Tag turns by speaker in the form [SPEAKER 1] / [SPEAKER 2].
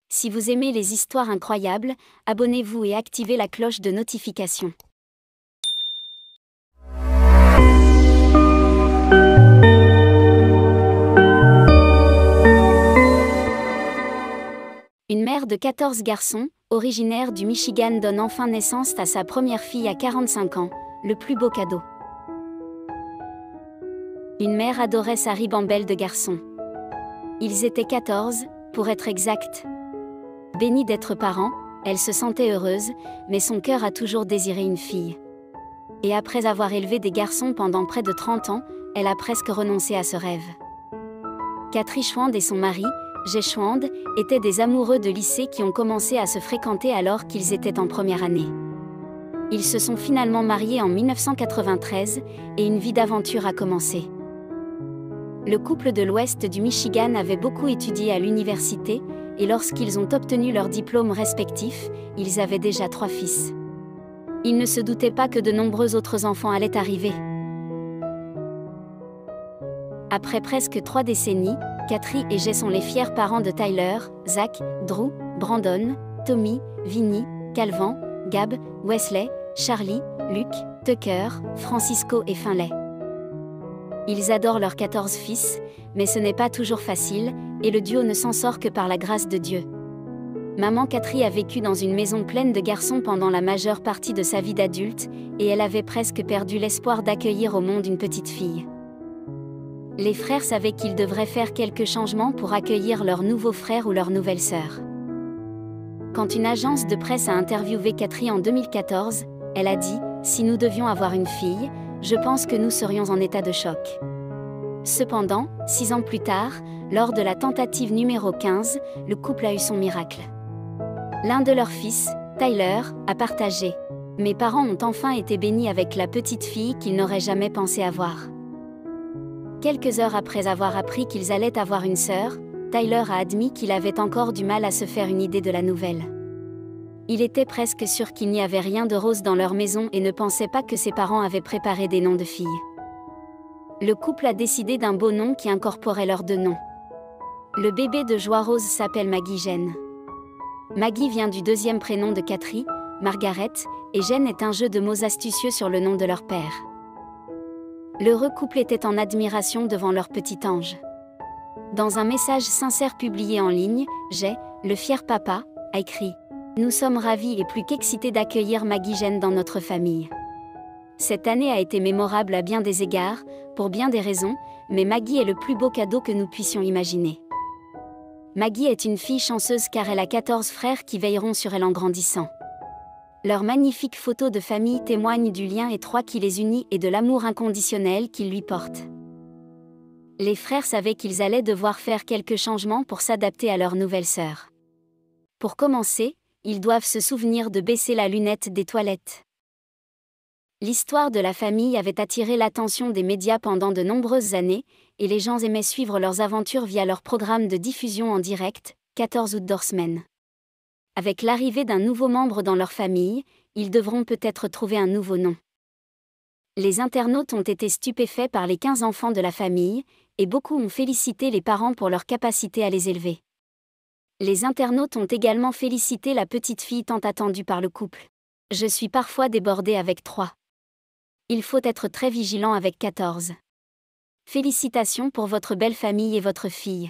[SPEAKER 1] Si vous aimez les histoires incroyables, abonnez-vous et activez la cloche de notification. Une mère de 14 garçons, originaire du Michigan, donne enfin naissance à sa première fille à 45 ans, le plus beau cadeau. Une mère adorait sa ribambelle de garçons. Ils étaient 14, pour être exact. Bénie d'être parent, elle se sentait heureuse, mais son cœur a toujours désiré une fille. Et après avoir élevé des garçons pendant près de 30 ans, elle a presque renoncé à ce rêve. Katry Schwand et son mari, Jay Schwand, étaient des amoureux de lycée qui ont commencé à se fréquenter alors qu'ils étaient en première année. Ils se sont finalement mariés en 1993, et une vie d'aventure a commencé. Le couple de l'ouest du Michigan avait beaucoup étudié à l'université, et lorsqu'ils ont obtenu leurs diplômes respectifs, ils avaient déjà 3 fils. Ils ne se doutaient pas que de nombreux autres enfants allaient arriver. Après presque 3 décennies, Katry et Jay sont les fiers parents de Tyler, Zach, Drew, Brandon, Tommy, Vinny, Calvin, Gab, Wesley, Charlie, Luke, Tucker, Francisco et Finlay. Ils adorent leurs 14 fils, mais ce n'est pas toujours facile, et le duo ne s'en sort que par la grâce de Dieu. Maman Katry a vécu dans une maison pleine de garçons pendant la majeure partie de sa vie d'adulte, et elle avait presque perdu l'espoir d'accueillir au monde une petite fille. Les frères savaient qu'ils devraient faire quelques changements pour accueillir leur nouveau frère ou leur nouvelle sœur. Quand une agence de presse a interviewé Katry en 2014, elle a dit « Si nous devions avoir une fille, je pense que nous serions en état de choc. » Cependant, 6 ans plus tard, lors de la tentative numéro 15, le couple a eu son miracle. L'un de leurs fils, Tyler, a partagé « Mes parents ont enfin été bénis avec la petite fille qu'ils n'auraient jamais pensé avoir. » Quelques heures après avoir appris qu'ils allaient avoir une sœur, Tyler a admis qu'il avait encore du mal à se faire une idée de la nouvelle. Il était presque sûr qu'il n'y avait rien de rose dans leur maison et ne pensait pas que ses parents avaient préparé des noms de filles. Le couple a décidé d'un beau nom qui incorporait leurs 2 noms. Le bébé de joie rose s'appelle Maggie Jane. Maggie vient du 2e prénom de Katry, Margaret, et Jane est un jeu de mots astucieux sur le nom de leur père. L'heureux couple était en admiration devant leur petit ange. Dans un message sincère publié en ligne, Jay, le fier papa, a écrit « Nous sommes ravis et plus qu'excités d'accueillir Maggie Jane dans notre famille. Cette année a été mémorable à bien des égards, pour bien des raisons, mais Maggie est le plus beau cadeau que nous puissions imaginer. Maggie est une fille chanceuse car elle a 14 frères qui veilleront sur elle en grandissant. Leurs magnifiques photos de famille témoignent du lien étroit qui les unit et de l'amour inconditionnel qu'ils lui portent. Les frères savaient qu'ils allaient devoir faire quelques changements pour s'adapter à leur nouvelle sœur. Pour commencer, ils doivent se souvenir de baisser la lunette des toilettes. L'histoire de la famille avait attiré l'attention des médias pendant de nombreuses années, et les gens aimaient suivre leurs aventures via leur programme de diffusion en direct, 14 Outdoorsmen. Avec l'arrivée d'un nouveau membre dans leur famille, ils devront peut-être trouver un nouveau nom. Les internautes ont été stupéfaits par les 15 enfants de la famille, et beaucoup ont félicité les parents pour leur capacité à les élever. Les internautes ont également félicité la petite fille tant attendue par le couple. « Je suis parfois débordé avec 3. Il faut être très vigilant avec 14. Félicitations pour votre belle famille et votre fille. »